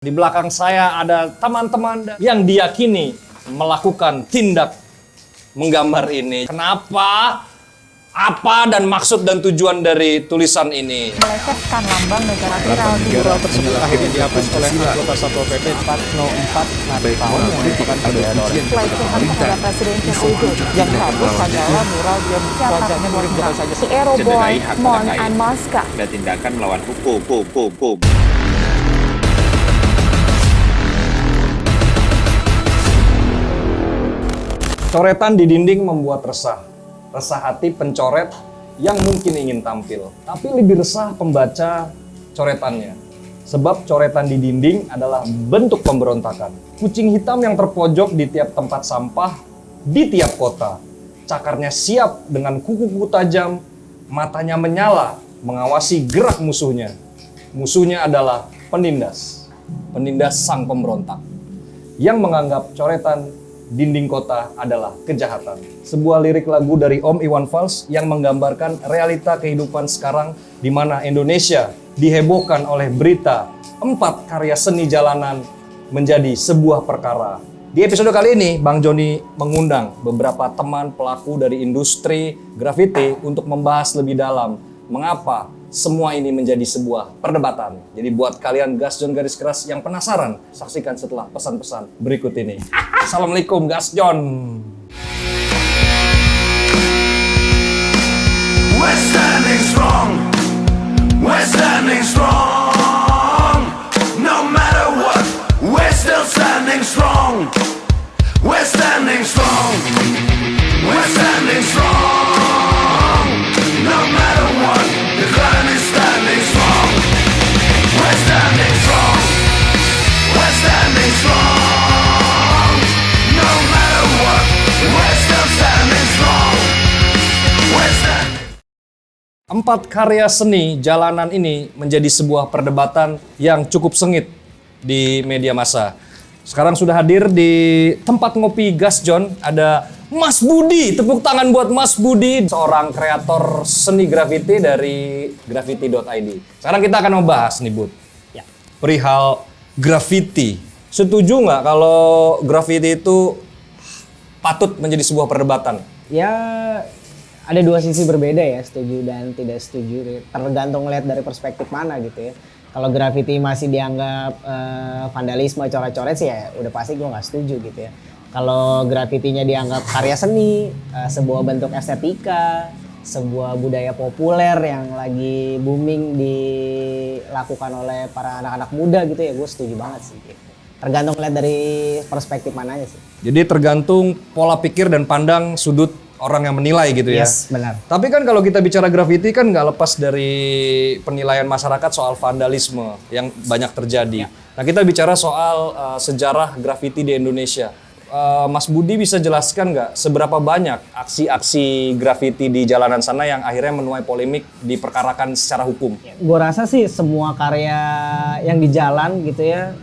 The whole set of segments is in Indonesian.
Di belakang saya ada teman-teman yang diyakini melakukan tindak menggambar ini. Kenapa? Apa dan maksud dan tujuan dari tulisan ini? Melecehkan lambang negara viral di Mural tersebut akhirnya dihapus oleh anggota Satpol PP 404 tahun yang merupakan kepujian pelecehan terhadap Presiden Jokowi yang dihapus adalah mural yang wajahnya biasa saja. Aeroboy Mon Amaska. Ada tindakan melawan hukum. Coretan di dinding membuat resah. Resah hati pencoret yang mungkin ingin tampil. Tapi lebih resah pembaca coretannya. Sebab coretan di dinding adalah bentuk pemberontakan. Kucing hitam yang terpojok di tiap tempat sampah, di tiap kota. Cakarnya siap dengan kuku-kuku tajam, matanya menyala, mengawasi gerak musuhnya. Musuhnya adalah penindas. Penindas sang pemberontak. Yang menganggap coretan dinding kota adalah kejahatan. Sebuah lirik lagu dari Om Iwan Fals yang menggambarkan realita kehidupan sekarang di mana Indonesia dihebohkan oleh berita 4 karya seni jalanan menjadi sebuah perkara. Di episode kali ini, Bang Joni mengundang beberapa teman pelaku dari industri grafiti untuk membahas lebih dalam mengapa semua ini menjadi sebuah perdebatan. Jadi buat kalian Gasjon garis keras yang penasaran, saksikan setelah pesan-pesan berikut ini. Assalamualaikum Gasjon. We're standing strong. We're standing strong. No matter what, we're still standing strong. We're standing strong. We're standing strong. No matter what, the clan is standing strong. We're standing strong. We're standing strong. No matter what, we're still standing strong. We're standing. 4 karya seni jalanan ini menjadi sebuah perdebatan yang cukup sengit di media massa. Sekarang sudah hadir di tempat ngopi Gasjon ada Mas Budi. Tepuk tangan buat Mas Budi, seorang kreator seni grafiti dari graffiti.id. Sekarang kita akan membahas nih Bud, Ya. perihal grafiti. Setuju nggak kalau grafiti itu patut menjadi sebuah perdebatan? Ya, ada dua sisi berbeda ya, setuju dan tidak setuju. Tergantung lihat dari perspektif mana gitu ya. Kalau graffiti masih dianggap vandalisme, coret-coret sih ya udah pasti gue nggak setuju gitu ya. Kalau graffitinya dianggap karya seni, sebuah bentuk estetika, sebuah budaya populer yang lagi booming dilakukan oleh para anak-anak muda gitu ya, gue setuju banget sih gitu. Tergantung lihat dari perspektif mananya sih. Jadi tergantung pola pikir dan pandang sudut orang yang menilai gitu ya. Yes, benar. Tapi kan kalau kita bicara grafiti kan nggak lepas dari penilaian masyarakat soal vandalisme yang banyak terjadi. Nah kita bicara soal sejarah grafiti di Indonesia. Mas Budi bisa jelaskan nggak seberapa banyak aksi-aksi grafiti di jalanan sana yang akhirnya menuai polemik diperkarakan secara hukum? Gue rasa sih semua karya yang di jalan gitu ya,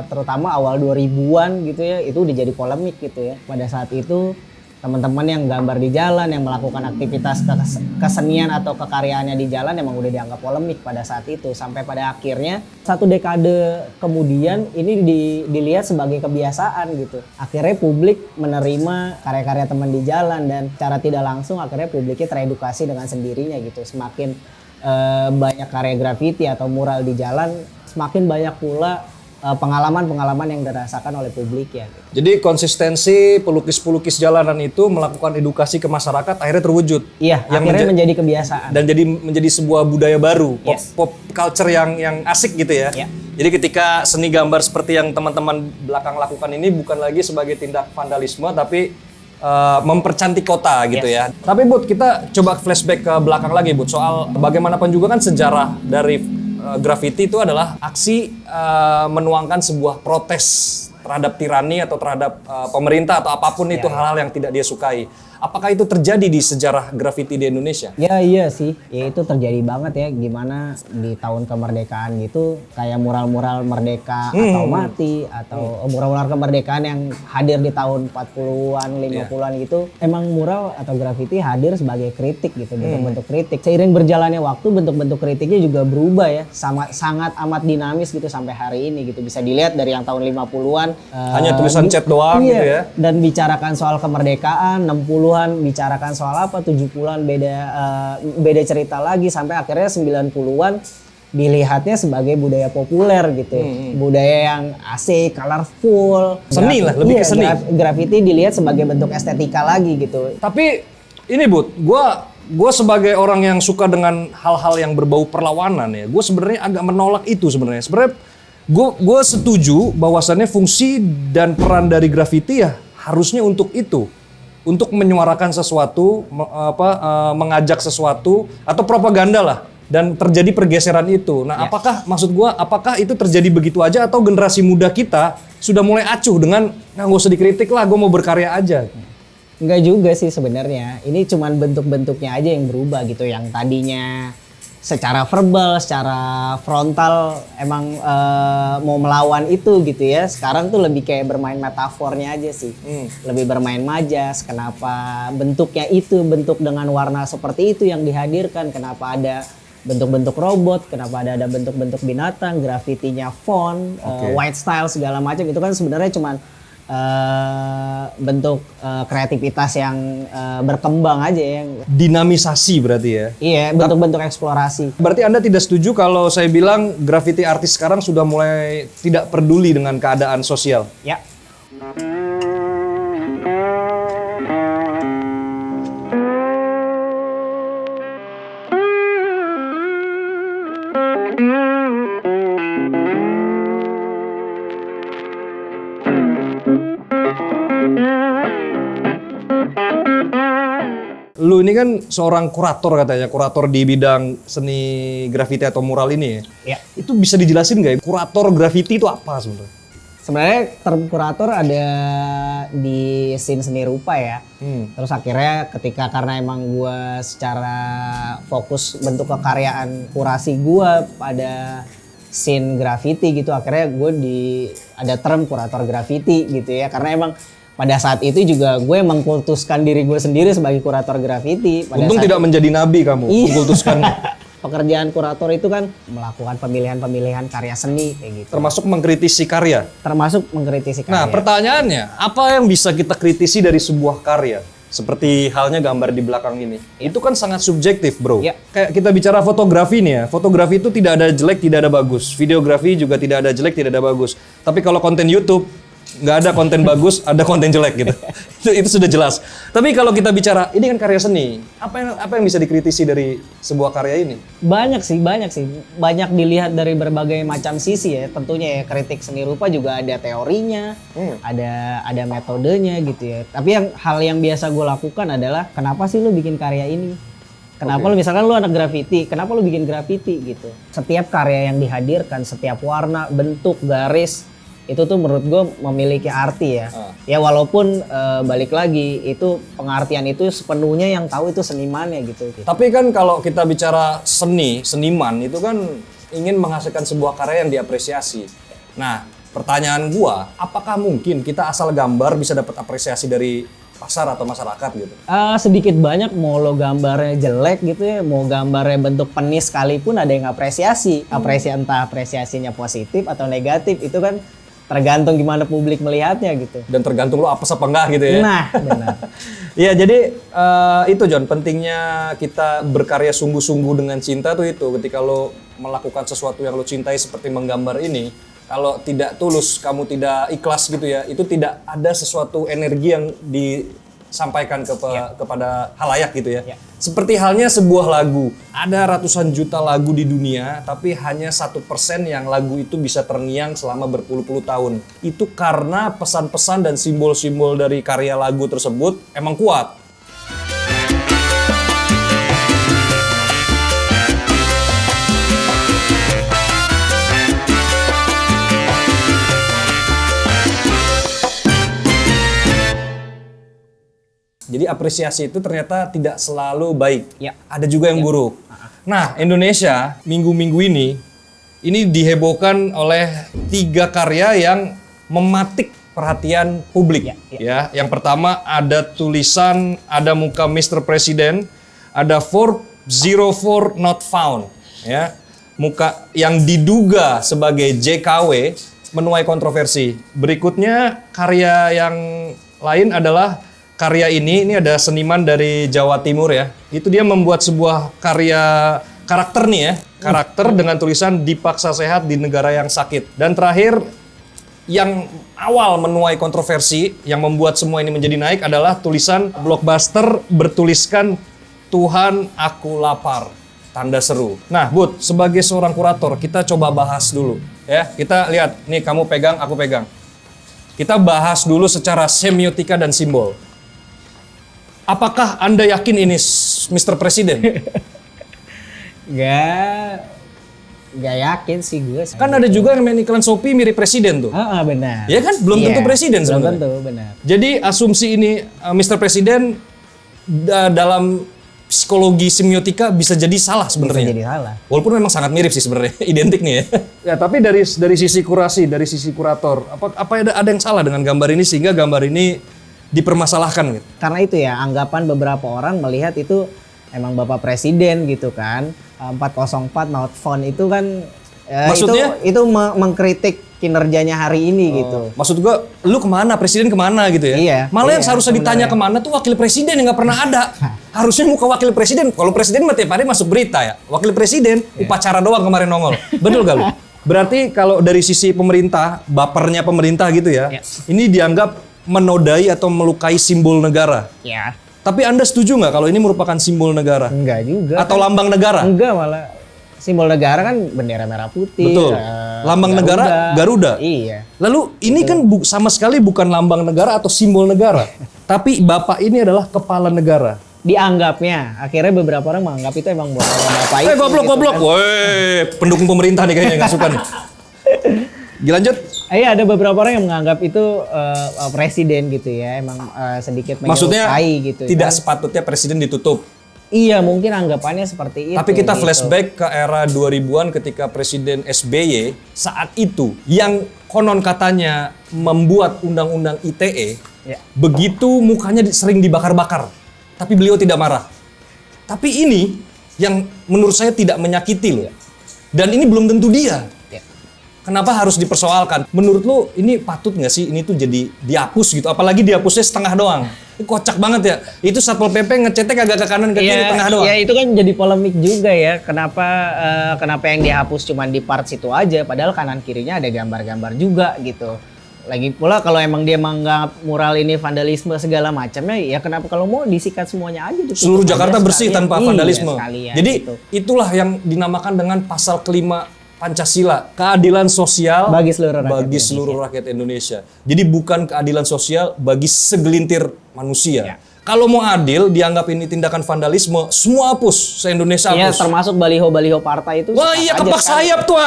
terutama awal 2000-an gitu ya, itu udah jadi polemik gitu ya. Pada saat itu teman-teman yang gambar di jalan, yang melakukan aktivitas kesenian atau kekaryaannya di jalan emang udah dianggap polemik pada saat itu. Sampai pada akhirnya 1 dekade kemudian ini dilihat sebagai kebiasaan gitu. Akhirnya publik menerima karya-karya teman di jalan dan secara tidak langsung akhirnya publiknya teredukasi dengan sendirinya gitu. Semakin banyak karya grafiti atau mural di jalan, semakin banyak pula pengalaman-pengalaman yang dirasakan oleh publik ya. Gitu. Jadi konsistensi pelukis-pelukis jalanan itu melakukan edukasi ke masyarakat akhirnya terwujud. Iya, yang akhirnya menjadi kebiasaan. Dan menjadi sebuah budaya baru, Yes. pop culture yang asik gitu ya. Ya. Jadi ketika seni gambar seperti yang teman-teman belakang lakukan ini bukan lagi sebagai tindak vandalisme tapi mempercantik kota gitu ya. Tapi Bud, kita coba flashback ke belakang lagi Bud, soal bagaimanapun juga kan sejarah dari grafiti itu adalah aksi menuangkan sebuah protes terhadap tirani atau terhadap pemerintah atau apapun itu hal-hal yang tidak dia sukai. Apakah itu terjadi di sejarah grafiti di Indonesia? Ya iya sih, ya itu terjadi banget ya gimana di tahun kemerdekaan gitu kayak mural-mural merdeka atau mati atau mural-mural kemerdekaan yang hadir di tahun 40-an, 50-an gitu. Emang mural atau grafiti hadir sebagai kritik gitu, bentuk-bentuk kritik. Seiring berjalannya waktu bentuk-bentuk kritiknya juga berubah ya, sangat amat dinamis gitu sampai hari ini gitu. Bisa dilihat dari yang tahun 50-an Hanya tulisan chat doang gitu ya. dan bicarakan soal kemerdekaan, 60-an bicarakan soal apa, 70-an beda cerita lagi sampai akhirnya 90-an dilihatnya sebagai budaya populer gitu. Budaya yang asik, colorful. Seni lah, lebih ke seni. Graffiti dilihat sebagai bentuk estetika lagi gitu. Tapi ini Bud, gue sebagai orang yang suka dengan hal-hal yang berbau perlawanan ya, gue sebenarnya agak menolak itu sebenarnya. Sebenarnya gue setuju bahwasannya fungsi dan peran dari grafiti ya harusnya untuk itu. Untuk menyuarakan sesuatu, mengajak sesuatu atau propaganda lah, dan terjadi pergeseran itu. Nah, apakah itu terjadi begitu aja atau generasi muda kita sudah mulai acuh dengan nggak usah dikritik lah, gue mau berkarya aja. Enggak juga sih sebenarnya. Ini cuman bentuk-bentuknya aja yang berubah gitu. Yang tadinya secara verbal, secara frontal emang mau melawan itu gitu ya. Sekarang tuh lebih kayak bermain metafornya aja sih. Lebih bermain majas. Kenapa bentuknya itu, bentuk dengan warna seperti itu yang dihadirkan. Kenapa ada bentuk-bentuk robot, kenapa ada bentuk-bentuk binatang, grafitinya font, white style segala macam. Itu kan sebenarnya cuman bentuk kreativitas yang berkembang aja yang Dinamisasi berarti ya. iya bentuk-bentuk eksplorasi. Berarti Anda tidak setuju kalau saya bilang graffiti artis sekarang sudah mulai tidak peduli dengan keadaan sosial? Ya. Lu ini kan seorang kurator katanya, kurator di bidang seni grafiti atau mural ini ya. Ya. Itu bisa dijelasin nggak ya, kurator grafiti itu apa sebenarnya? Sebenarnya term kurator ada di scene seni rupa ya. Terus akhirnya ketika karena emang gue secara fokus bentuk kekaryaan kurasi gue pada scene graffiti gitu, akhirnya gue ada term kurator graffiti gitu ya. Karena emang pada saat itu juga gue mengkultuskan diri gue sendiri sebagai kurator graffiti. Untung tidak menjadi nabi kamu, mengkultuskan. Pekerjaan kurator itu kan melakukan pemilihan-pemilihan karya seni kayak gitu. Termasuk mengkritisi karya. Termasuk mengkritisi karya. Nah, pertanyaannya, apa yang bisa kita kritisi dari sebuah karya? Seperti halnya gambar di belakang ini. Itu kan sangat subjektif, bro. Ya. Kayak kita bicara fotografi nih ya. Fotografi itu tidak ada jelek, tidak ada bagus. Videografi juga tidak ada jelek, tidak ada bagus. Tapi kalau konten YouTube, nggak ada konten bagus, ada konten jelek gitu. itu sudah jelas. Tapi kalau kita bicara, ini kan karya seni. Apa yang bisa dikritisi dari sebuah karya ini? Banyak sih. Banyak dilihat dari berbagai macam sisi ya. Tentunya ya kritik seni rupa juga ada teorinya, ada metodenya gitu ya. Tapi hal yang biasa gue lakukan adalah kenapa sih lu bikin karya ini? Kenapa lu misalkan lu anak grafiti, kenapa lu bikin grafiti gitu? Setiap karya yang dihadirkan, setiap warna, bentuk, garis itu tuh menurut gue memiliki arti ya. Ya walaupun balik lagi itu pengertian itu sepenuhnya yang tahu itu senimannya gitu. Tapi kan kalau kita bicara seniman itu kan ingin menghasilkan sebuah karya yang diapresiasi. Nah, pertanyaan gua, apakah mungkin kita asal gambar bisa dapat apresiasi dari pasar atau masyarakat gitu? Sedikit banyak, mau lo gambarnya jelek gitu ya, mau gambarnya bentuk penis sekalipun ada yang apresiasi. Entah apresiasinya positif atau negatif itu kan tergantung gimana publik melihatnya gitu. Dan tergantung lo apes apa enggak gitu ya. Nah, benar. Ya jadi itu John, pentingnya kita berkarya sungguh-sungguh dengan cinta tuh itu. Ketika lo melakukan sesuatu yang lo cintai seperti menggambar ini, kalau tidak tulus, kamu tidak ikhlas gitu ya, itu tidak ada sesuatu energi yang disampaikan kepada halayak gitu ya. Seperti halnya sebuah lagu, ada ratusan juta lagu di dunia, tapi hanya 1% yang lagu itu bisa terngiang selama berpuluh-puluh tahun. Itu karena pesan-pesan dan simbol-simbol dari karya lagu tersebut emang kuat. Jadi apresiasi itu ternyata tidak selalu baik. Ya. Ada juga yang buruk. Nah, Indonesia minggu-minggu ini dihebohkan oleh 3 karya yang mematik perhatian publik. Ya, yang pertama ada tulisan, ada muka Mr. President, ada 404 not found. Ya, muka yang diduga sebagai JKW menuai kontroversi. Berikutnya karya yang lain adalah karya ini ada seniman dari Jawa Timur ya. Itu dia membuat sebuah karya karakter nih ya. Karakter dengan tulisan dipaksa sehat di negara yang sakit. Dan terakhir yang awal menuai kontroversi yang membuat semua ini menjadi naik adalah tulisan blockbuster bertuliskan Tuhan aku lapar. Tanda seru. Nah, Bud, sebagai seorang kurator, kita coba bahas dulu. Ya, kita lihat, nih kamu pegang, aku pegang. Kita bahas dulu secara semiotika dan simbol. Apakah Anda yakin ini Mr. Presiden? Gak yakin sih gue. Kan ada juga yang main iklan Shopee mirip presiden tuh. Benar. Ya kan? Belum tentu presiden sebenarnya. Belum tentu, benar. Jadi asumsi ini Mr. Presiden dalam psikologi semiotika bisa jadi salah sebenarnya. Bisa jadi salah. Walaupun memang sangat mirip sih sebenarnya, identik nih ya. Ya, tapi dari sisi kurasi, dari sisi kurator, apa ada yang salah dengan gambar ini sehingga gambar ini dipermasalahkan gitu? Karena itu ya, anggapan beberapa orang melihat itu emang Bapak Presiden gitu kan. 404 not found itu kan Maksudnya? itu mengkritik kinerjanya hari ini gitu. Maksud gua, lu kemana? Presiden kemana gitu ya? Iya, Malah yang iya, seharusnya ditanya kemana tuh wakil presiden yang nggak pernah ada. Harusnya muka wakil presiden. Kalau presiden mah tiap hari masuk berita ya. Wakil presiden upacara doang kemarin nongol. Betul gak lu? Berarti kalau dari sisi pemerintah, bapernya pemerintah gitu ya, ini dianggap menodai atau melukai simbol negara. Ya. Tapi Anda setuju nggak kalau ini merupakan simbol negara? Enggak juga. Atau lambang negara? Enggak, malah simbol negara kan bendera merah putih. Betul. Lambang negara Garuda. Iya. Lalu ini kan sama sekali bukan lambang negara atau simbol negara. Tapi Bapak ini adalah kepala negara. Dianggapnya. Akhirnya beberapa orang menganggap itu emang buat Bapak itu. Goblok. Kan. Woi, pendukung pemerintah nih kayaknya nggak suka nih. Dilanjut. Iya, ada beberapa orang yang menganggap itu presiden gitu ya. Emang sedikit Maksudnya menyerupai gitu. tidak kan. sepatutnya presiden ditutup. Iya, mungkin anggapannya seperti itu. Tapi kita gitu. flashback ke era 2000-an ketika Presiden SBY saat itu yang konon katanya membuat undang-undang ITE, begitu mukanya sering dibakar-bakar. Tapi beliau tidak marah. Tapi ini yang menurut saya tidak menyakiti loh. Dan ini belum tentu dia. Kenapa harus dipersoalkan? Menurut lo ini patut nggak sih ini tuh jadi dihapus gitu? Apalagi dihapusnya setengah doang. Ini kocak banget ya. Itu Satpol PP ngecetnya kagak ke kanan ke kiri tengah doang. Ya itu kan jadi polemik juga ya. Kenapa yang dihapus cuma di part situ aja? Padahal kanan kirinya ada gambar-gambar juga gitu. Lagi pula kalau emang dia menganggap mural ini vandalisme segala macamnya, ya kenapa kalau mau disikat semuanya aja? Seluruh Jakarta bersih tanpa vandalisme. Sekalian, jadi gitu. itulah yang dinamakan dengan pasal kelima Pancasila, keadilan sosial bagi seluruh rakyat Indonesia. Jadi bukan keadilan sosial bagi segelintir manusia. Ya. Kalau mau adil, dianggap ini tindakan vandalisme, semua hapus, se-Indonesia Iya, hapus. termasuk baliho-baliho partai itu. Wah iya, kepak sayap tuh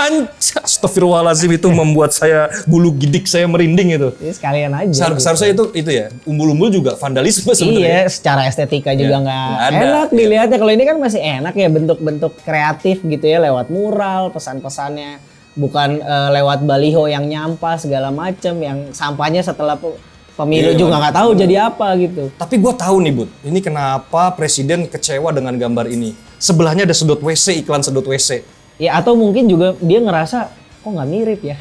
Astagfirullahaladzim, itu membuat saya bulu gidik saya merinding itu. Ini sekalian aja. Seharusnya itu ya, umbul-umbul juga vandalisme sebenarnya. Iya, secara estetika juga nggak ada. enak dilihatnya. Kalau ini kan masih enak ya, bentuk-bentuk kreatif gitu ya, lewat mural, pesan-pesannya. Bukan lewat baliho yang nyampah segala macem, yang sampahnya setelah pemilu juga nggak tahu jadi apa gitu. Tapi gue tahu nih Bud, ini kenapa presiden kecewa dengan gambar ini. Sebelahnya ada sedot WC, iklan sedot WC. Ya atau mungkin juga dia ngerasa kok nggak mirip ya.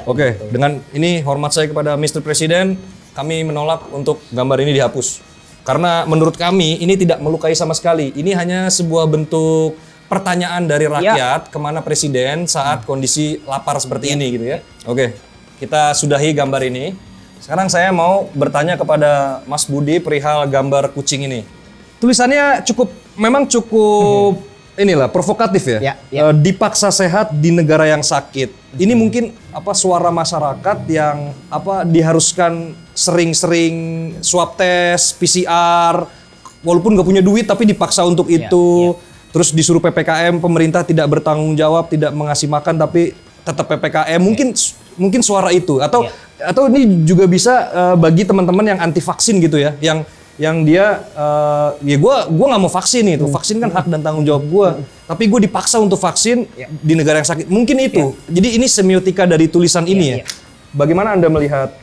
Oke, dengan ini hormat saya kepada Mr. Presiden, kami menolak untuk gambar ini dihapus. Karena menurut kami ini tidak melukai sama sekali. Ini hanya sebuah bentuk pertanyaan dari rakyat kemana presiden saat kondisi lapar seperti ini gitu ya. Oke, kita sudahi gambar ini. Sekarang saya mau bertanya kepada Mas Budi perihal gambar kucing ini. Tulisannya memang cukup inilah provokatif ya. Dipaksa sehat di negara yang sakit. Ini mungkin suara masyarakat yang diharuskan sering-sering swab tes, PCR, walaupun nggak punya duit tapi dipaksa untuk itu. Terus disuruh PPKM, pemerintah tidak bertanggung jawab, tidak mengasih makan tapi tetap PPKM. Mungkin suara itu atau ini juga bisa bagi teman-teman yang anti vaksin gitu ya, yang yang dia ya gua nggak mau vaksin itu. Vaksin kan hak dan tanggung jawab gua. Tapi gue dipaksa untuk vaksin di negara yang sakit. Mungkin itu. Jadi ini semiotika dari tulisan ini ya. Bagaimana Anda melihat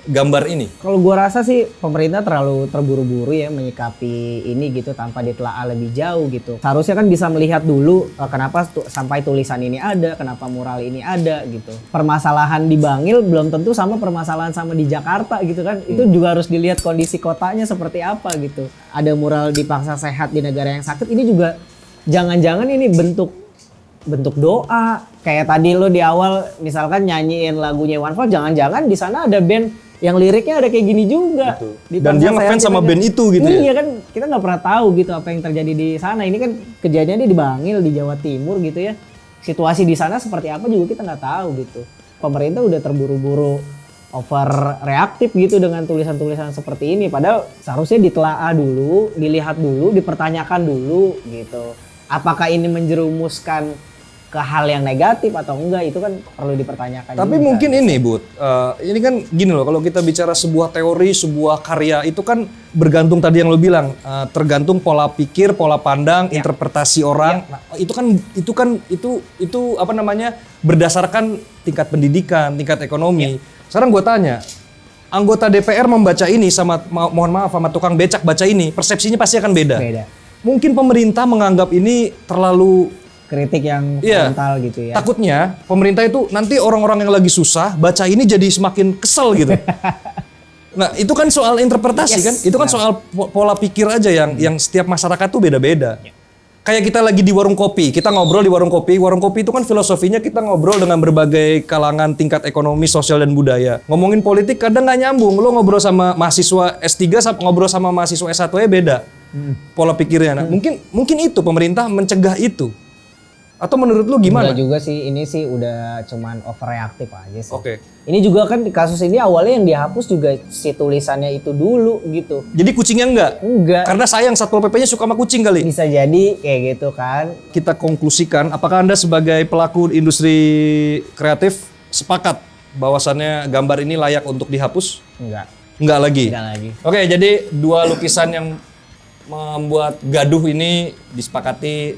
gambar ini? Kalau gua rasa sih pemerintah terlalu terburu-buru ya menyikapi ini gitu tanpa ditelaah lebih jauh gitu. Seharusnya kan bisa melihat dulu kenapa sampai tulisan ini ada, kenapa mural ini ada gitu. Permasalahan di Bangil belum tentu sama permasalahan sama di Jakarta gitu kan. Itu juga harus dilihat kondisi kotanya seperti apa gitu. Ada mural dipaksa sehat di negara yang sakit, ini juga jangan-jangan ini bentuk doa. Kayak tadi lo di awal misalkan nyanyiin lagunya Iwan Fals, jangan-jangan di sana ada band yang liriknya ada kayak gini juga. Dan dia ngefans sama band itu gitu ya? Iya kan, kita nggak pernah tahu gitu apa yang terjadi di sana. Ini kan kejadiannya di Bangil, di Jawa Timur gitu ya. Situasi di sana seperti apa juga kita nggak tahu gitu. Pemerintah udah terburu-buru overreaktif gitu dengan tulisan-tulisan seperti ini. Padahal seharusnya ditelaah dulu, dilihat dulu, dipertanyakan dulu gitu. Apakah ini menjerumuskan ke hal yang negatif atau enggak, itu kan perlu dipertanyakan. Tapi juga. mungkin ini Bud, ini kan gini loh, kalau kita bicara sebuah teori, sebuah karya itu kan bergantung tadi yang lo bilang, tergantung pola pikir, pola pandang, interpretasi orang. Nah, itu apa namanya, berdasarkan tingkat pendidikan, tingkat ekonomi. Sekarang gue tanya, anggota DPR membaca ini sama mohon maaf sama tukang becak baca ini, persepsinya pasti akan beda. Mungkin pemerintah menganggap ini terlalu kritik yang frontal gitu ya. Takutnya pemerintah itu nanti orang-orang yang lagi susah baca ini jadi semakin kesel gitu. Nah, itu kan soal interpretasi kan? Itu kan soal pola pikir aja yang setiap masyarakat tuh beda-beda. Kayak kita lagi di warung kopi, kita ngobrol di warung kopi itu kan filosofinya kita ngobrol dengan berbagai kalangan tingkat ekonomi, sosial, dan budaya. Ngomongin politik kadang nggak nyambung, lo ngobrol sama mahasiswa S3, ngobrol sama mahasiswa S1-nya beda. Pola pikirnya. Nah, mungkin itu pemerintah mencegah itu. Atau menurut lu gimana? Enggak juga sih, ini sih udah cuman overreaktif aja sih. Oke. Ini juga kan kasus ini awalnya yang dihapus juga si tulisannya itu dulu gitu. Jadi kucingnya enggak? Enggak. Karena sayang Satpol PP-nya suka sama kucing kali. Bisa jadi kayak gitu kan. Kita konklusikan, apakah Anda sebagai pelaku industri kreatif sepakat bahwasannya gambar ini layak untuk dihapus? Enggak. Enggak lagi? Enggak lagi. Oke, jadi dua lukisan yang membuat gaduh ini disepakati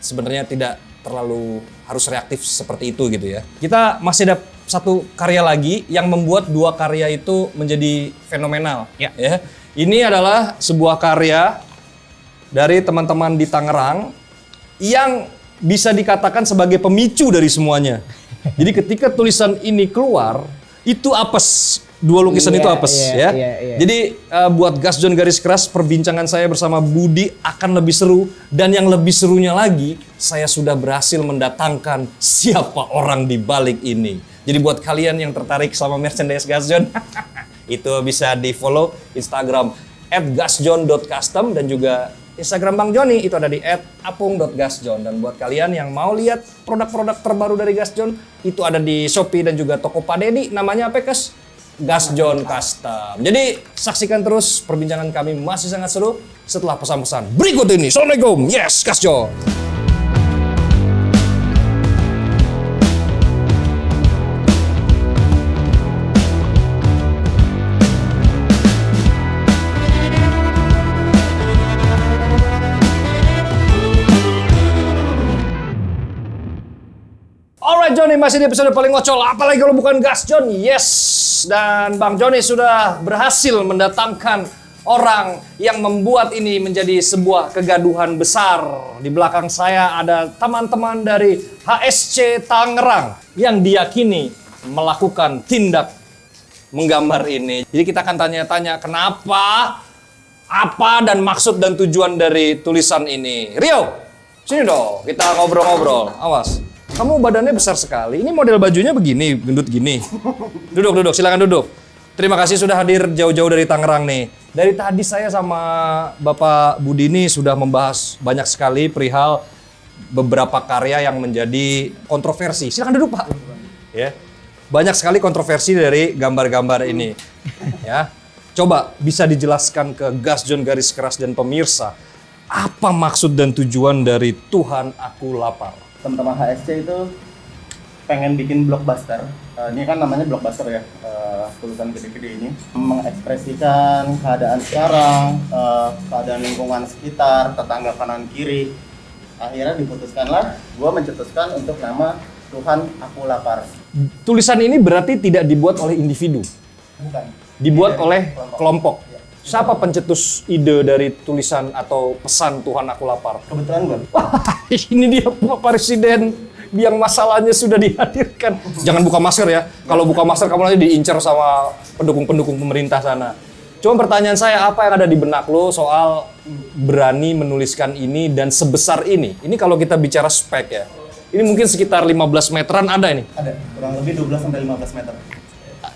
sebenarnya tidak terlalu harus reaktif seperti itu gitu ya. Kita masih ada satu karya lagi yang membuat dua karya itu menjadi fenomenal. Ya. Ini adalah sebuah karya dari teman-teman di Tangerang yang bisa dikatakan sebagai pemicu dari semuanya. Jadi ketika tulisan ini keluar, itu apes. Dua lukisan itu apes ya. Jadi buat Gas John Garis Keras, perbincangan saya bersama Budi akan lebih seru. Dan yang lebih serunya lagi, saya sudah berhasil mendatangkan siapa orang di balik ini. Jadi buat kalian yang tertarik sama merchandise Gas John, itu bisa di follow Instagram @gasjohn.custom dan juga Instagram Bang Joni itu ada di @apung.gasjohn. Dan buat kalian yang mau lihat produk-produk terbaru dari Gas John, itu ada di Shopee dan juga toko Pak Dedi. Namanya apa, Kes? Gas John Custom. Jadi saksikan terus perbincangan kami masih sangat seru setelah pesan-pesan berikut ini. Assalamualaikum. Yes, Gas John. Alright Johnny, masih di episode paling ngocol, apalagi kalau bukan Gas John. Yes, dan Bang Johnny sudah berhasil mendatangkan orang yang membuat ini menjadi sebuah kegaduhan besar. Di belakang saya ada teman-teman dari HSC Tangerang yang diyakini melakukan tindak menggambar ini. Jadi kita akan tanya-tanya kenapa, apa dan maksud dan tujuan dari tulisan ini. Rio, sini dong, kita ngobrol-ngobrol. Awas. Kamu badannya besar sekali. Ini model bajunya begini, gendut gini. Duduk, silakan duduk. Terima kasih sudah hadir jauh-jauh dari Tangerang nih. Dari tadi saya sama Bapak Budi ini sudah membahas banyak sekali perihal beberapa karya yang menjadi kontroversi. Silakan duduk, Pak. Ya. Banyak sekali kontroversi dari gambar-gambar ini. Ya. Coba bisa dijelaskan ke Gas John Garis Keras dan pemirsa, apa maksud dan tujuan dari Tuhan Aku Lapar? Teman-teman HSC itu pengen bikin blockbuster Ini kan namanya blockbuster ya, tulisan gede-gede ini mengekspresikan keadaan sekarang, keadaan lingkungan sekitar, tetangga kanan kiri. Akhirnya diputuskanlah, gue mencetuskan untuk nama Tuhan Aku Lapar. Tulisan ini berarti tidak dibuat oleh individu, Bukan. dibuat Ini oleh dari kelompok. Ya. Siapa pencetus ide dari tulisan atau pesan Tuhan Aku Lapar? Kebetulan gue. Wah, ini dia Pak Presiden yang masalahnya sudah dihadirkan. Jangan buka masker ya. Kalau buka masker kamu nanti diincar sama pendukung-pendukung pemerintah sana. Cuma pertanyaan saya, apa yang ada di benak lo soal berani menuliskan ini dan sebesar ini? Ini kalau kita bicara spek ya. Ini mungkin sekitar 15 meteran ada ini. Ada, kurang lebih 12-15 meter.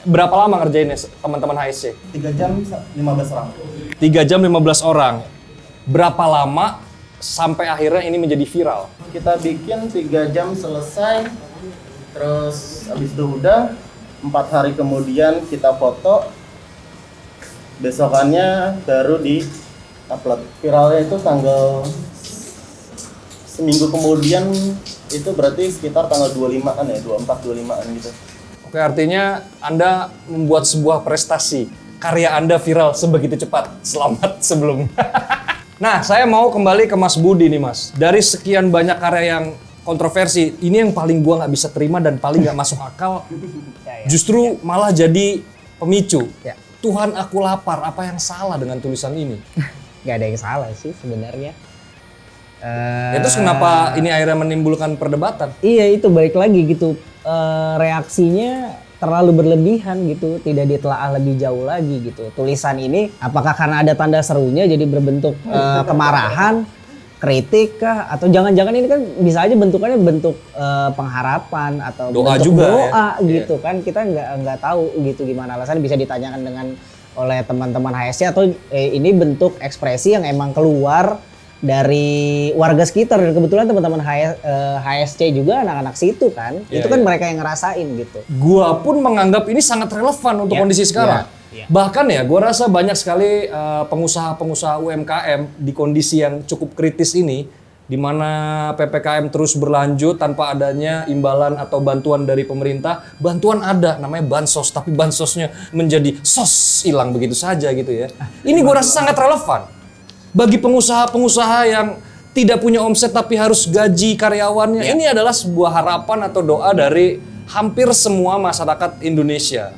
Berapa lama ngerjainnya teman-teman HSC? 3 jam 15 orang. 3 jam 15 orang. Berapa lama sampai akhirnya ini menjadi viral? Kita bikin 3 jam selesai, terus habis itu udah 4 hari kemudian kita foto, besokannya baru di upload. Viralnya itu tanggal seminggu kemudian, itu berarti sekitar tanggal 25-an ya, 24-25-an gitu. Oke, artinya Anda membuat sebuah prestasi. Karya Anda viral sebegitu cepat. Selamat sebelum. Nah, saya mau kembali ke Mas Budi nih, Mas. Dari sekian banyak karya yang kontroversi, ini yang paling gua nggak bisa terima dan paling nggak masuk akal. Justru malah jadi pemicu. Ya. Tuhan Aku Lapar, apa yang salah dengan tulisan ini? Nggak ada yang salah sih sebenarnya. Ya, terus kenapa ini akhirnya menimbulkan perdebatan? Iya, itu balik lagi gitu. Reaksinya terlalu berlebihan gitu, tidak ditelaah lebih jauh lagi gitu. Tulisan ini apakah karena ada tanda serunya jadi berbentuk kemarahan, kritik kah, atau jangan-jangan ini kan bisa aja bentukannya bentuk pengharapan atau Doa bentuk juga, doa ya? gitu kan. Kita nggak tahu gitu gimana alasannya, bisa ditanyakan dengan oleh teman-teman HSC atau ini bentuk ekspresi yang emang keluar dari warga sekitar, dan kebetulan teman-teman HSC juga anak-anak situ kan, Iya, itu kan iya. mereka yang ngerasain gitu. Gua pun menganggap ini sangat relevan untuk Ya, kondisi sekarang. ya. Bahkan ya, gua rasa banyak sekali pengusaha-pengusaha UMKM di kondisi yang cukup kritis ini, di mana PPKM terus berlanjut tanpa adanya imbalan atau bantuan dari pemerintah. Bantuan ada, namanya bansos, tapi bansosnya menjadi sos hilang begitu saja gitu ya. Ini gua rasa sangat relevan bagi pengusaha-pengusaha yang tidak punya omset tapi harus gaji karyawannya. Ini adalah sebuah harapan atau doa dari hampir semua masyarakat Indonesia.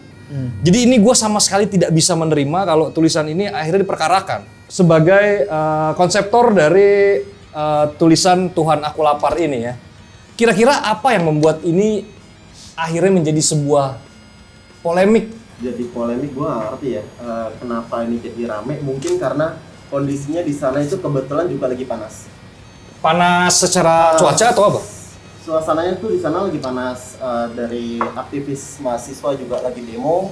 Jadi ini gue sama sekali tidak bisa menerima kalau tulisan ini akhirnya diperkarakan. Sebagai konseptor dari tulisan Tuhan Aku Lapar ini ya, kira-kira apa yang membuat ini akhirnya menjadi sebuah polemik? Jadi polemik gue nggak ngerti ya, kenapa ini jadi rame. Mungkin karena kondisinya di sana itu kebetulan juga lagi panas. Panas secara cuaca atau apa? Suasananya tuh di sana lagi panas, dari aktivis mahasiswa juga lagi demo.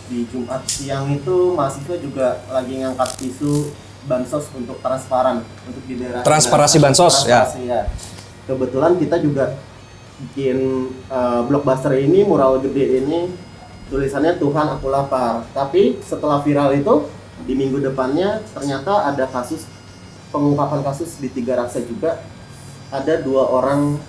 Di Jumat siang itu mahasiswa juga lagi ngangkat isu bansos untuk transparan untuk di daerah. Transparasi bansos, ya. Kebetulan kita juga bikin blockbuster ini, mural gede ini, tulisannya Tuhan Aku Lapar. Tapi setelah viral itu, di minggu depannya ternyata ada pengungkapan kasus di Tiga Raksa juga. Ada 2 orang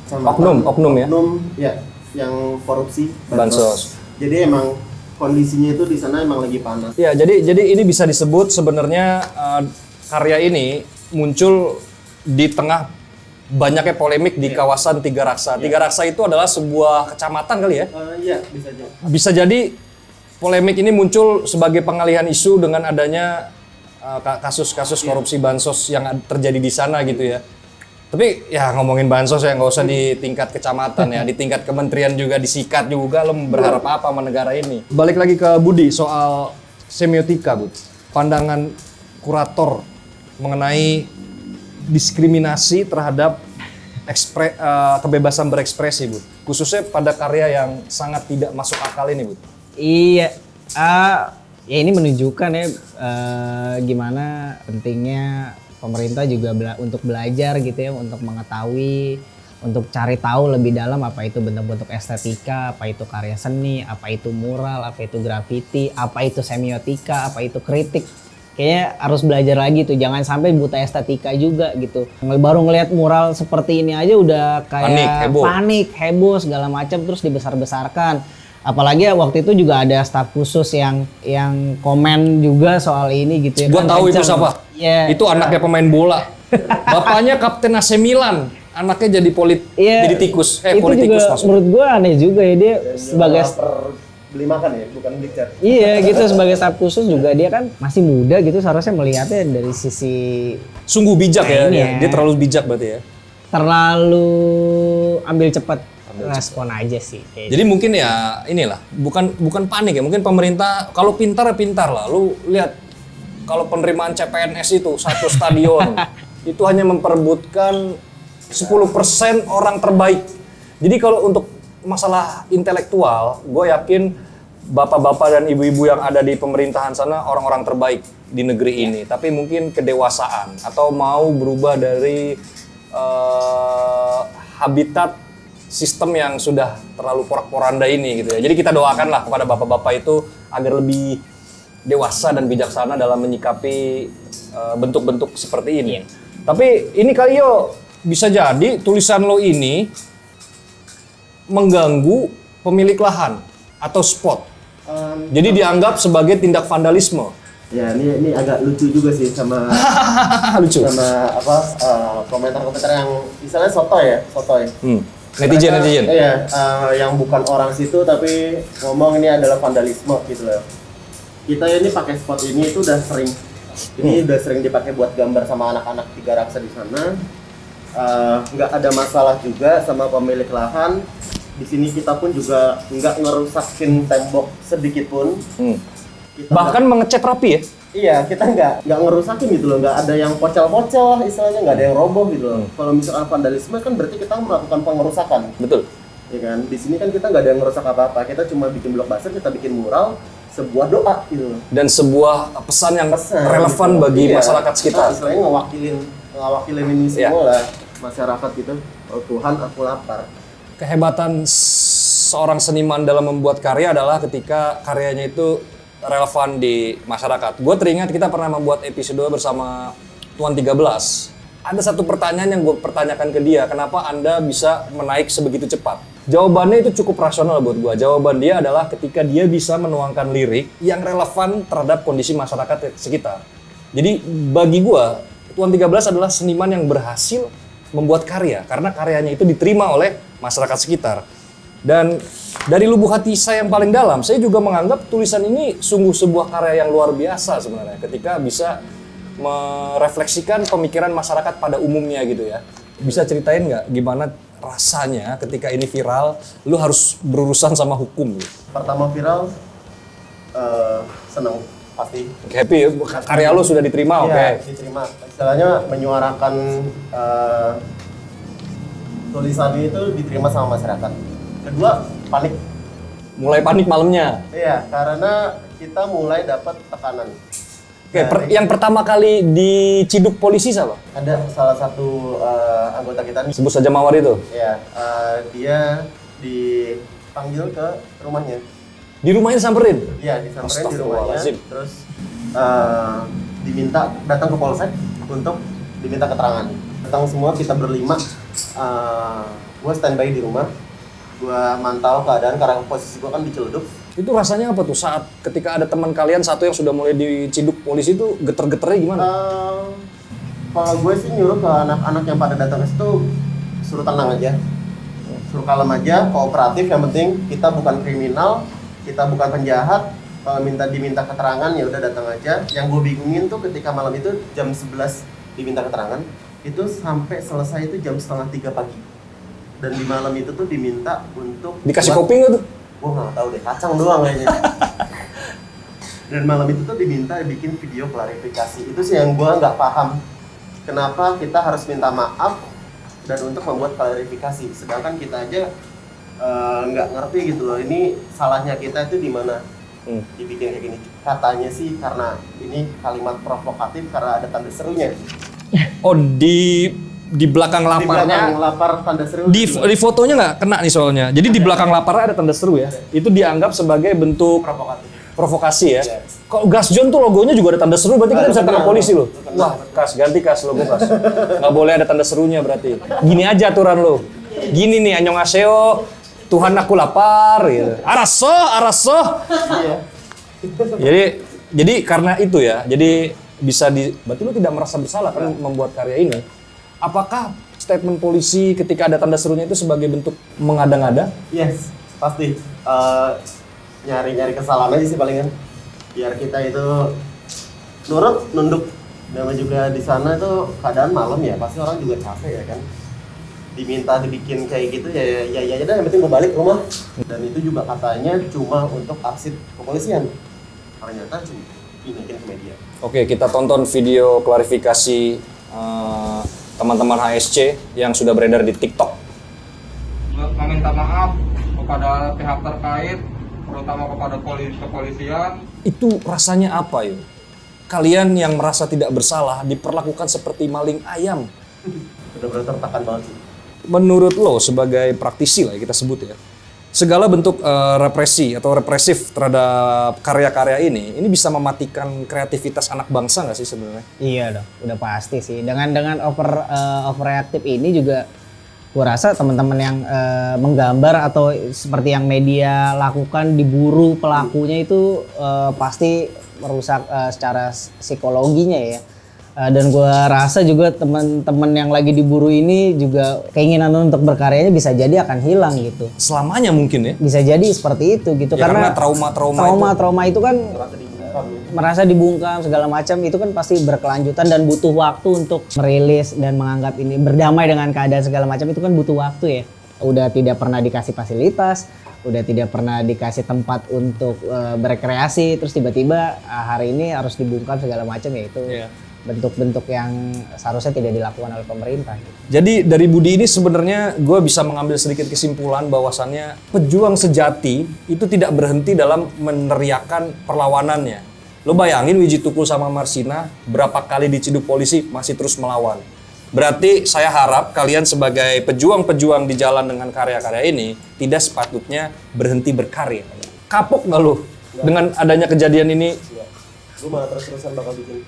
Oknum ya, yang korupsi Bansos. Jadi emang kondisinya itu di sana emang lagi panas. Ya, jadi ini bisa disebut sebenarnya karya ini muncul di tengah banyaknya polemik di kawasan Tiga Raksa. Tiga Raksa itu adalah sebuah kecamatan kali ya? Iya, bisa jadi. Bisa jadi polemik ini muncul sebagai pengalihan isu dengan adanya kasus-kasus korupsi bansos yang terjadi di sana gitu ya. Tapi ya ngomongin bansos ya nggak usah di tingkat kecamatan ya, di tingkat kementerian juga disikat juga. Lo berharap apa sama negara ini? Balik lagi ke Budi soal semiotika, Bud. Pandangan kurator mengenai diskriminasi terhadap kebebasan berekspresi, Bud. Khususnya pada karya yang sangat tidak masuk akal ini, Bud. Iya, ya ini menunjukkan ya gimana pentingnya pemerintah juga untuk belajar gitu ya, untuk mengetahui, untuk cari tahu lebih dalam apa itu bentuk-bentuk estetika, apa itu karya seni, apa itu mural, apa itu grafiti, apa itu semiotika, apa itu kritik. kayaknya harus belajar lagi tuh, jangan sampai buta estetika juga gitu. Baru ngelihat mural seperti ini aja udah kayak panik, heboh segala macam, terus dibesar-besarkan. Apalagi waktu itu juga ada staf khusus yang komen juga soal ini gitu ya. Gua tahu itu siapa. Yeah. Itu anaknya pemain bola. Bapaknya kapten AC Milan, anaknya jadi jadi tikus. Itu Politikus juga maksudnya. menurut gua aneh juga ya, dia sebagai beli makan ya, bukan beli cat. iya gitu, sebagai staf khusus juga dia kan masih muda gitu, seharusnya melihatnya dari sisi Sungguh bijak ya, Kayaknya. dia terlalu bijak berarti ya. terlalu ambil cepat respon aja sih kayaknya. Jadi mungkin ya inilah, bukan panik ya, mungkin pemerintah kalau pintar ya pintar lah. Lu lihat kalau penerimaan CPNS itu satu stadion itu hanya memperebutkan 10% orang terbaik. Jadi kalau untuk masalah intelektual, gue yakin bapak-bapak dan ibu-ibu yang ada di pemerintahan sana orang-orang terbaik di negeri ini. Tapi mungkin kedewasaan atau mau berubah dari habitat sistem yang sudah terlalu porak-poranda ini gitu ya. Jadi kita doakanlah kepada bapak-bapak itu agar lebih dewasa dan bijaksana dalam menyikapi bentuk-bentuk seperti ini. Tapi ini kali yo bisa jadi tulisan lo ini mengganggu pemilik lahan atau spot. Jadi dianggap sebagai tindak vandalisme. Ya, ini agak lucu juga sih sama Lucu. sama komentar-komentar yang misalnya sotoy. Netizen. Iya, yang bukan orang situ tapi ngomong ini adalah vandalisme gitu loh. Kita ini pakai spot ini itu udah sering. Ini udah sering dipakai buat gambar sama anak-anak Tiga Raksa di sana. Nggak ada masalah juga sama pemilik lahan. Di sini kita pun juga nggak ngerusakin tembok sedikit pun. Kita Bahkan mengecat rapi ya. Iya, kita nggak ngerusakin gitu loh, nggak ada yang pocel-pocel lah istilahnya, nggak ada yang roboh gitu loh. Kalau misalkan vandalisme kan berarti kita melakukan pengerusakan, Betul. ya kan? Di sini kan kita nggak ada yang ngerusak apa-apa, kita cuma bikin blockbuster, kita bikin mural, sebuah doa gitu loh. Dan sebuah pesan yang Pesan, relevan gitu. bagi Iya. masyarakat sekitar. Nah, istilahnya ngewakilin ini Iya. semua lah, masyarakat gitu. Oh Tuhan, aku lapar. Kehebatan seorang seniman dalam membuat karya adalah ketika karyanya itu relevan di masyarakat. Gue teringat kita pernah membuat episode bersama Tuan 13. Ada satu pertanyaan yang gue pertanyakan ke dia, kenapa Anda bisa menaik sebegitu cepat? Jawabannya itu cukup rasional buat gue. Jawaban dia adalah ketika dia bisa menuangkan lirik yang relevan terhadap kondisi masyarakat sekitar. Jadi bagi gue, Tuan 13 adalah seniman yang berhasil membuat karya, karena karyanya itu diterima oleh masyarakat sekitar. Dan dari lubuk hati saya yang paling dalam, saya juga menganggap tulisan ini sungguh sebuah karya yang luar biasa sebenarnya, ketika bisa merefleksikan pemikiran masyarakat pada umumnya gitu ya. Bisa ceritain nggak gimana rasanya ketika ini viral, lu harus berurusan sama hukum gitu? Pertama viral, seneng pasti. Happy ya, karya lu sudah diterima, oke. Iya, diterima. Istilahnya menyuarakan tulisan itu diterima sama masyarakat. Kedua, panik. Mulai panik malamnya. Iya, karena kita mulai dapat tekanan. Oke, yang pertama kali diciduk polisi siapa? Ada salah satu anggota kita nih. Sebut saja Mawar itu. Iya, dia dipanggil ke rumahnya. Di rumahnya disamperin? Iya, disamperin di rumahnya. Astagfirullahaladzim. Terus diminta datang ke polsek untuk diminta keterangan. Datang semua kita berlima. Gue standby di rumah. Gue mantau keadaan karena posisi gue kan diceludup. Itu rasanya apa tuh saat ketika ada teman kalian satu yang sudah mulai diciduk polisi itu geter-geternya gimana? Kalau gue sih nyuruh ke anak-anak yang pada datang ke situ suruh tenang aja, suruh kalem aja, kooperatif. Yang penting kita bukan kriminal, kita bukan penjahat. Kalau diminta keterangan ya udah datang aja. Yang gue bingungin tuh ketika malam itu jam 11 diminta keterangan, itu sampai selesai itu jam 2:30 pagi. Dan di malam itu tuh diminta untuk Dikasih kopi nggak tuh? Gue nggak tahu deh, kacang doang kayaknya. Dan malam itu tuh diminta bikin video klarifikasi. Itu sih yang gue nggak paham. Kenapa kita harus minta maaf dan untuk membuat klarifikasi, sedangkan kita aja nggak ngerti gitu loh. Ini salahnya kita itu di mana? Dibikin kayak gini. Katanya sih karena ini kalimat provokatif karena ada tanda serunya. Oh, di belakang laparnya. Di belakang lapar tanda seru. Di fotonya nggak kena nih soalnya. Jadi di belakang laparnya ada tanda seru ya. Itu dianggap sebagai bentuk provokatif. provokasi ya. Kalau Gas John tuh logonya juga ada tanda seru, berarti kita bisa tangkap polisi loh. Wah, Kas, ganti Kas, logo Kas. Nggak boleh ada tanda serunya berarti. Gini aja aturan lo. Gini nih, annyeonghaseyo, Tuhan aku lapar, gitu. Araso. Jadi karena itu ya, jadi berarti lu tidak merasa bersalah kan membuat karya ini. Apakah statement polisi ketika ada tanda serunya itu sebagai bentuk mengada-ngada? Yes, pasti. Nyari-nyari kesalahan aja sih palingan. Biar kita itu nunduk. Dan juga di sana itu keadaan malam ya, pasti orang juga capek ya kan. Diminta dibikin kayak gitu ya aja dah, yang penting gue balik ke rumah. Dan itu juga katanya cuma untuk arsip kepolisian. Ternyata cuma dinaikin ke media. Oke, kita tonton video klarifikasi teman-teman HSC yang sudah beredar di TikTok. Meminta maaf kepada pihak terkait, terutama kepada kepolisian. Itu rasanya apa yuk? Kalian yang merasa tidak bersalah diperlakukan seperti maling ayam. Benar-benar tertekan banget sih. Menurut lo sebagai praktisi lah ya kita sebut ya, segala bentuk represi atau represif terhadap karya-karya ini bisa mematikan kreativitas anak bangsa nggak sih sebenarnya? Iya dong, udah pasti sih. Dengan overreaktif ini juga gua rasa teman-teman yang menggambar atau seperti yang media lakukan diburu pelakunya itu pasti merusak secara psikologinya ya. Dan gue rasa juga teman-teman yang lagi diburu ini juga keinginan untuk berkaryanya bisa jadi akan hilang gitu. Selamanya mungkin ya? Bisa jadi seperti itu gitu Ya, karena trauma itu kan merasa dibungkam segala macam itu kan pasti berkelanjutan dan butuh waktu untuk merilis dan menganggap ini berdamai dengan keadaan segala macam itu kan butuh waktu ya. Udah tidak pernah dikasih fasilitas, udah tidak pernah dikasih tempat untuk berkreasi, terus tiba-tiba hari ini harus dibungkam segala macam ya itu. Yeah. Bentuk-bentuk yang seharusnya tidak dilakukan oleh pemerintah. Jadi dari Budi ini sebenarnya gue bisa mengambil sedikit kesimpulan bahwasannya pejuang sejati itu tidak berhenti dalam meneriakan perlawanannya. Lo bayangin Wiji Tukul sama Marsina berapa kali diciduk polisi masih terus melawan. Berarti saya harap kalian sebagai pejuang-pejuang di jalan dengan karya-karya ini tidak sepatutnya berhenti berkarya. Kapok nggak lo dengan adanya kejadian ini? Gue malah terus-terusan bakal bikin.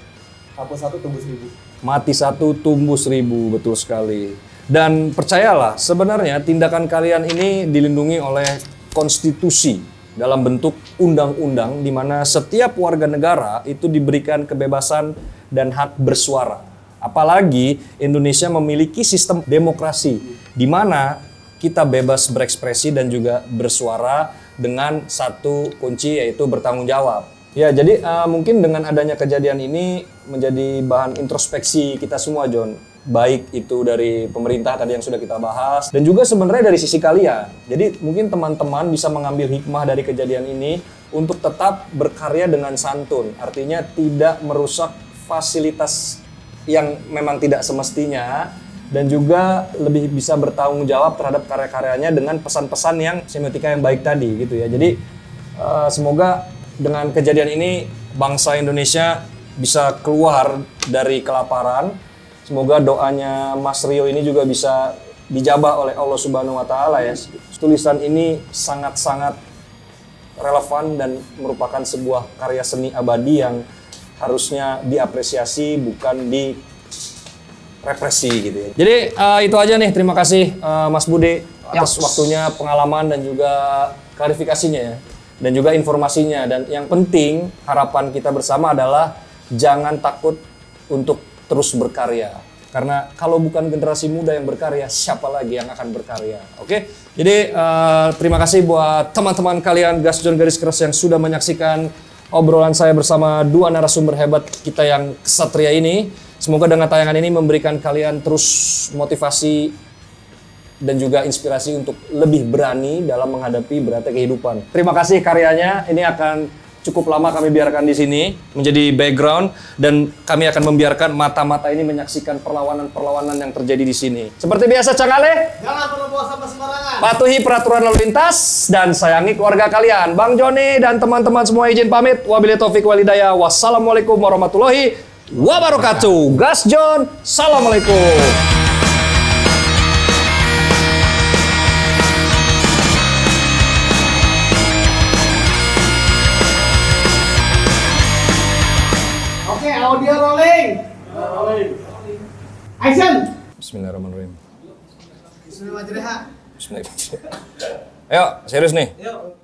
Hapus satu tumbuh 1000. Mati satu tumbuh 1000, betul sekali. Dan percayalah, sebenarnya tindakan kalian ini dilindungi oleh konstitusi dalam bentuk undang-undang di mana setiap warga negara itu diberikan kebebasan dan hak bersuara. Apalagi Indonesia memiliki sistem demokrasi di mana kita bebas berekspresi dan juga bersuara dengan satu kunci yaitu bertanggung jawab. Ya, jadi mungkin dengan adanya kejadian ini menjadi bahan introspeksi kita semua, John. Baik itu dari pemerintah tadi yang sudah kita bahas, dan juga sebenarnya dari sisi kalian. Jadi mungkin teman-teman bisa mengambil hikmah dari kejadian ini untuk tetap berkarya dengan santun. Artinya tidak merusak fasilitas yang memang tidak semestinya, dan juga lebih bisa bertanggung jawab terhadap karya-karyanya dengan pesan-pesan yang semiotika yang baik tadi gitu ya. Jadi semoga dengan kejadian ini bangsa Indonesia bisa keluar dari kelaparan. Semoga doanya Mas Rio ini juga bisa dijabah oleh Allah Subhanahu wa taala ya. Tulisan ini sangat-sangat relevan dan merupakan sebuah karya seni abadi yang harusnya diapresiasi bukan direpresi gitu ya. Jadi itu aja nih, terima kasih Mas Budi atas waktunya, pengalaman dan juga klarifikasinya ya. Dan juga informasinya. Dan yang penting harapan kita bersama adalah jangan takut untuk terus berkarya. Karena kalau bukan generasi muda yang berkarya, siapa lagi yang akan berkarya? Oke? Jadi terima kasih buat teman-teman kalian Gas John Garis Keras yang sudah menyaksikan obrolan saya bersama dua narasumber hebat kita yang kesatria ini. Semoga dengan tayangan ini memberikan kalian terus motivasi dan juga inspirasi untuk lebih berani dalam menghadapi beratnya kehidupan. Terima kasih karyanya. Ini akan cukup lama kami biarkan di sini menjadi background, dan kami akan membiarkan mata-mata ini menyaksikan perlawanan-perlawanan yang terjadi di sini. Seperti biasa, Cangale, Jangan pernah buang sampah sembarangan. patuhi peraturan lalu lintas dan sayangi keluarga kalian. Bang Joni dan teman-teman semua izin pamit. Wabillahi taufik wal hidayah. Wassalamualaikum warahmatullahi wabarakatuh. Gas John, assalamualaikum. Video rolling. Action. Bismillahirrahmanirrahim. Bismillahirrahmanirrahim. Bismillahirrahmanirrahim. Ayo, serius nih. Yuk.